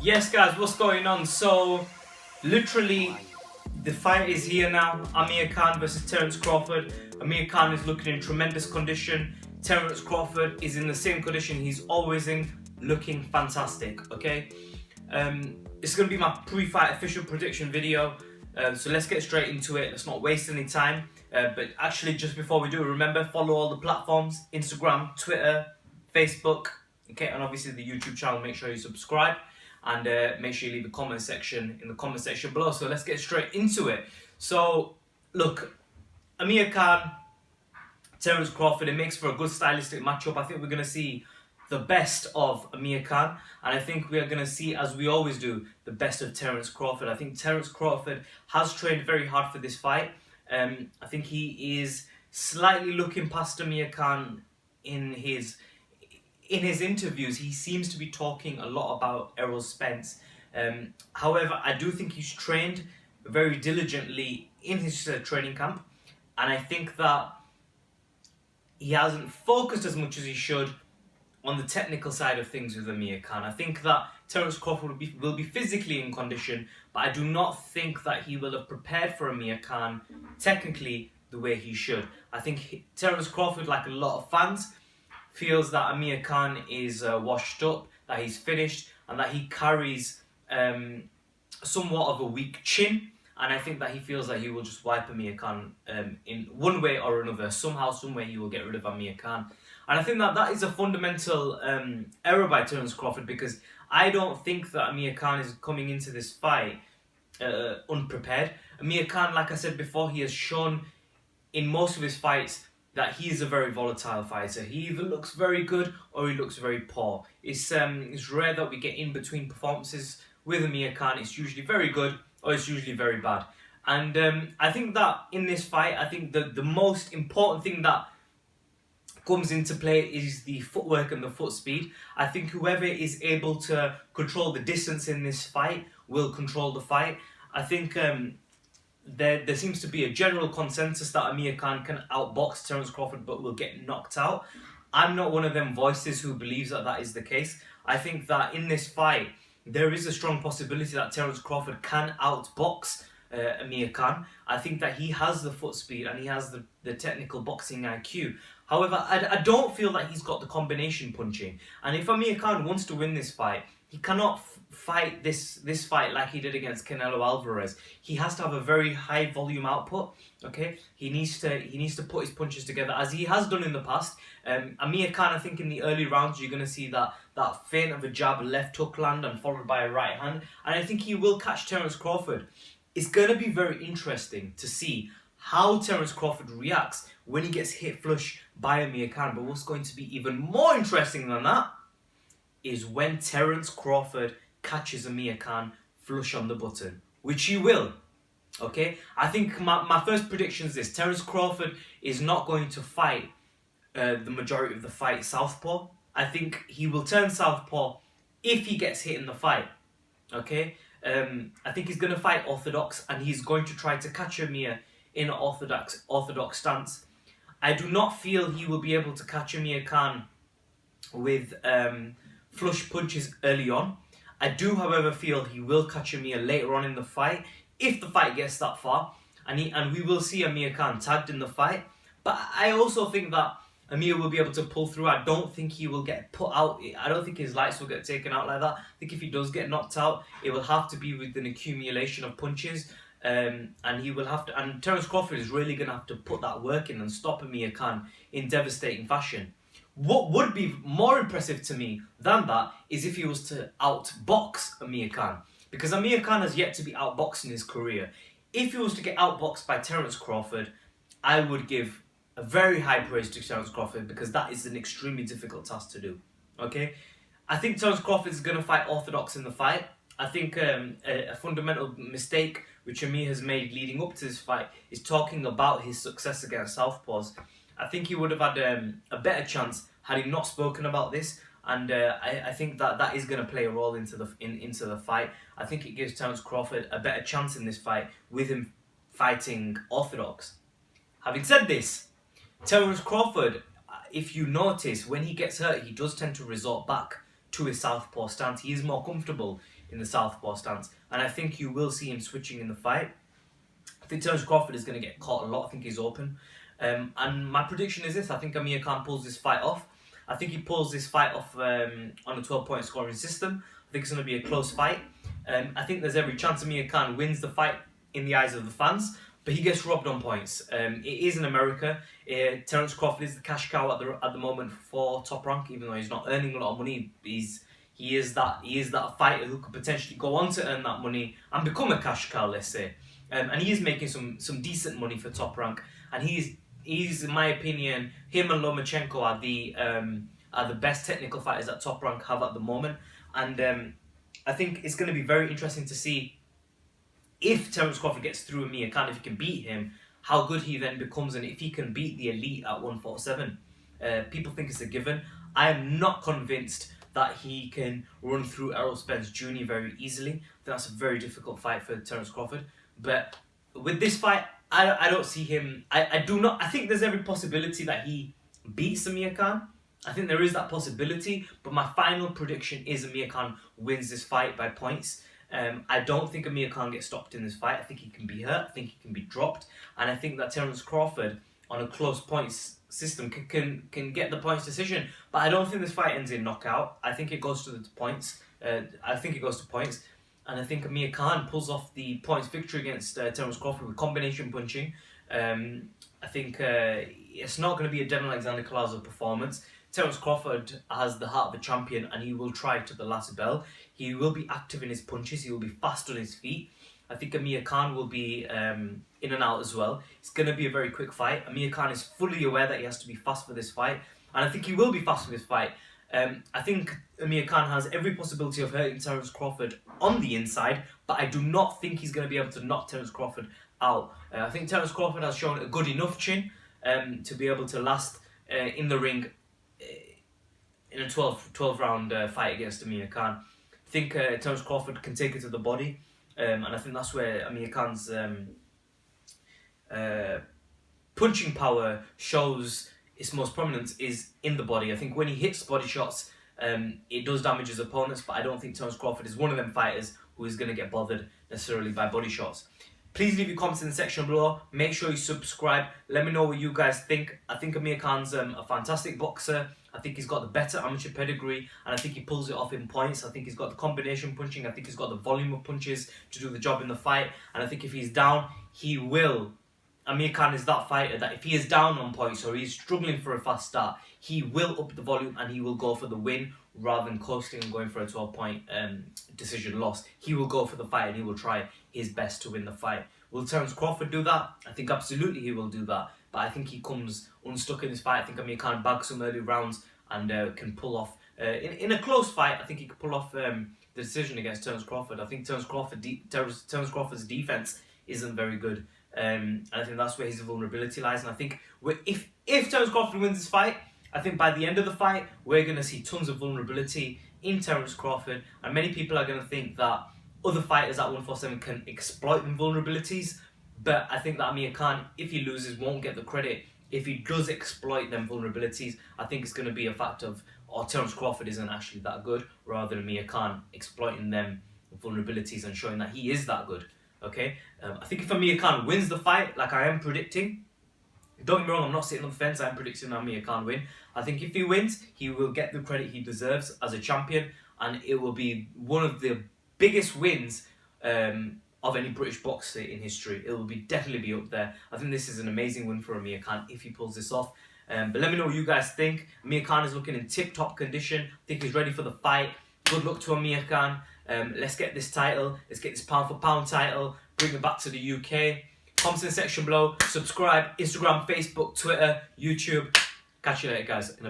Yes, guys, what's going on? So, literally, the fight is here now. Amir Khan versus Terence Crawford. Amir Khan is looking in tremendous condition. Terence Crawford is in the same condition he's always in, looking fantastic. Okay, it's gonna be my pre-fight official prediction video. So let's get straight into it. Let's not waste any time. But actually, just before we do, remember follow all the platforms: Instagram, Twitter, Facebook. Okay, and obviously the YouTube channel. Make sure you subscribe. And make sure you leave a comment section in the comment section below. So let's get straight into it. So look, Amir Khan, Terence Crawford, it makes for a good stylistic matchup. I think we're going to see the best of Amir Khan, and I think we are going to see, as we always do, the best of Terence Crawford. I think Terence Crawford has trained very hard for this fight. I think he is slightly looking past Amir Khan in his interviews. He seems to be talking a lot about Errol Spence. However, I do think he's trained very diligently in his training camp, and I think that he hasn't focused as much as he should on the technical side of things with Amir Khan. I think that Terence Crawford will be physically in condition, but I do not think that he will have prepared for Amir Khan technically the way he should. I think Terence Crawford, like a lot of fans, feels that Amir Khan is washed up, that he's finished, and that he carries somewhat of a weak chin. And I think that he feels that he will just wipe Amir Khan in one way or another. Somehow, someway, he will get rid of Amir Khan. And I think that that is a fundamental error by Terence Crawford, because I don't think that Amir Khan is coming into this fight unprepared. Amir Khan, like I said before, he has shown in most of his fights that he is a very volatile fighter. He either looks very good or he looks very poor. It's rare that we get in between performances with Amir Khan. It's usually very good or it's usually very bad. And I think that in this fight, I think the most important thing that comes into play is the footwork and the foot speed. I think whoever is able to control the distance in this fight will control the fight. I think there seems to be a general consensus that Amir Khan can outbox Terence Crawford but will get knocked out. I'm not one of them voices who believes that that is the case. I think that in this fight, there is a strong possibility that Terence Crawford can outbox Amir Khan. I think that he has the foot speed and he has the technical boxing IQ. However, I don't feel that he's got the combination punching. And if Amir Khan wants to win this fight, he cannot fight this fight like he did against Canelo Alvarez. He has to have a very high volume output. Okay, he needs to put his punches together as he has done in the past. Amir Khan, I think in the early rounds you're going to see that feint of a jab, left hook land, and followed by a right hand. And I think he will catch Terence Crawford. It's going to be very interesting to see how Terence Crawford reacts when he gets hit flush by Amir Khan. But what's going to be even more interesting than that is when Terence Crawford catches Amir Khan flush on the button, which he will. Okay, I think my first prediction is this: Terence Crawford is not going to fight the majority of the fight southpaw. I think he will turn southpaw if he gets hit in the fight. Okay, I think he's going to fight orthodox, and he's going to try to catch Amir in an orthodox stance. I do not feel he will be able to catch Amir Khan with flush punches early on. I do, however, feel he will catch Amir later on in the fight, if the fight gets that far, and we will see Amir Khan tagged in the fight. But I also think that Amir will be able to pull through. I don't think he will get put out. I don't think his lights will get taken out like that. I think if he does get knocked out, it will have to be with an accumulation of punches. And he will have to. And Terence Crawford is really going to have to put that work in and stop Amir Khan in devastating fashion. What would be more impressive to me than that is if he was to outbox Amir Khan. Because Amir Khan has yet to be outboxed in his career. If he was to get outboxed by Terence Crawford, I would give a very high praise to Terence Crawford, because that is an extremely difficult task to do. Okay? I think Terence Crawford is going to fight orthodox in the fight. I think a fundamental mistake which Amir has made leading up to this fight is talking about his success against southpaws. I think he would have had a better chance had he not spoken about this, and I think that is going to play a role into the fight. I think it gives Terence Crawford a better chance in this fight with him fighting orthodox. Having said this, Terence Crawford, if you notice, when he gets hurt, he does tend to resort back to his southpaw stance. He is more comfortable in the southpaw stance, and I think you will see him switching in the fight. I think Terence Crawford is going to get caught a lot. I think he's open. And my prediction is this: I think Amir Khan pulls this fight off. I think he pulls this fight off on a 12-point scoring system. I think it's going to be a close fight. I think there's every chance Amir Khan wins the fight in the eyes of the fans, but he gets robbed on points. It is in America. Terence Crawford is the cash cow at the moment for Top Rank, even though he's not earning a lot of money. He is that fighter who could potentially go on to earn that money and become a cash cow, let's say. And he is making some decent money for Top Rank, and he's in my opinion, him and Lomachenko are the best technical fighters that Top Rank have at the moment. And I think it's going to be very interesting to see if Terence Crawford gets through Amir Khan, if he can beat him, how good he then becomes, and if he can beat the elite at 147. People think it's a given. I am not convinced that he can run through Errol Spence Jr. very easily. I think that's a very difficult fight for Terence Crawford. But with this fight, I don't see him. I think there's every possibility that he beats Amir Khan. I think there is that possibility, but my final prediction is Amir Khan wins this fight by points. I don't think Amir Khan gets stopped in this fight. I think he can be hurt. I think he can be dropped. And I think that Terence Crawford, on a close points system, can get the points decision. But I don't think this fight ends in knockout. I think it goes to the points. And I think Amir Khan pulls off the points victory against Terence Crawford with combination punching. I think it's not going to be a Devin Alexander-Collazo performance. Terence Crawford has the heart of a champion, and he will try to the last bell. He will be active in his punches. He will be fast on his feet. I think Amir Khan will be in and out as well. It's going to be a very quick fight. Amir Khan is fully aware that he has to be fast for this fight, and I think he will be fast for this fight. I think Amir Khan has every possibility of hurting Terence Crawford on the inside, but I do not think he's going to be able to knock Terence Crawford out. I think Terence Crawford has shown a good enough chin to be able to last in the ring in a 12-round fight against Amir Khan. I think Terence Crawford can take it to the body, and I think that's where Amir Khan's punching power shows its most prominence is in the body. I think when he hits body shots, it does damage his opponents, but I don't think Terence Crawford is one of them fighters who is going to get bothered necessarily by body shots. Please leave your comments in the section below. Make sure you subscribe. Let me know what you guys think. I think Amir Khan's a fantastic boxer. I think he's got the better amateur pedigree, and I think he pulls it off in points. I think he's got the combination punching. I think he's got the volume of punches to do the job in the fight. And I think if he's down, he will. Amir Khan is that fighter that if he is down on points or he's struggling for a fast start, he will up the volume and he will go for the win rather than coasting and going for a 12-point decision loss. He will go for the fight and he will try his best to win the fight. Will Terence Crawford do that? I think absolutely he will do that. But I think he comes unstuck in this fight. I think Amir Khan bags some early rounds and can pull off, in a close fight, I think he could pull off the decision against Terence Crawford. I think Terence Crawford's defense isn't very good. And I think that's where his vulnerability lies. And I think if Terence Crawford wins this fight, I think by the end of the fight, we're going to see tons of vulnerability in Terence Crawford. And many people are going to think that other fighters at 147 can exploit them vulnerabilities. But I think that Amir Khan, if he loses, won't get the credit. If he does exploit them vulnerabilities, I think it's going to be a fact of, Terence Crawford isn't actually that good, rather than Amir Khan exploiting them vulnerabilities and showing that he is that good. Okay, I think if Amir Khan wins the fight, like I am predicting, don't get me wrong, I'm not sitting on the fence, I'm predicting Amir Khan win. I think if he wins, he will get the credit he deserves as a champion, and it will be one of the biggest wins of any British boxer in history. It will definitely be up there. I think this is an amazing win for Amir Khan if he pulls this off. But let me know what you guys think. Amir Khan is looking in tip-top condition. I think he's ready for the fight. Good luck to Amir Khan. Let's get this title. Let's get this pound-for-pound title. Bring it back to the UK. Comments in the section below. Subscribe. Instagram, Facebook, Twitter, YouTube. Catch you later, guys, in a bit.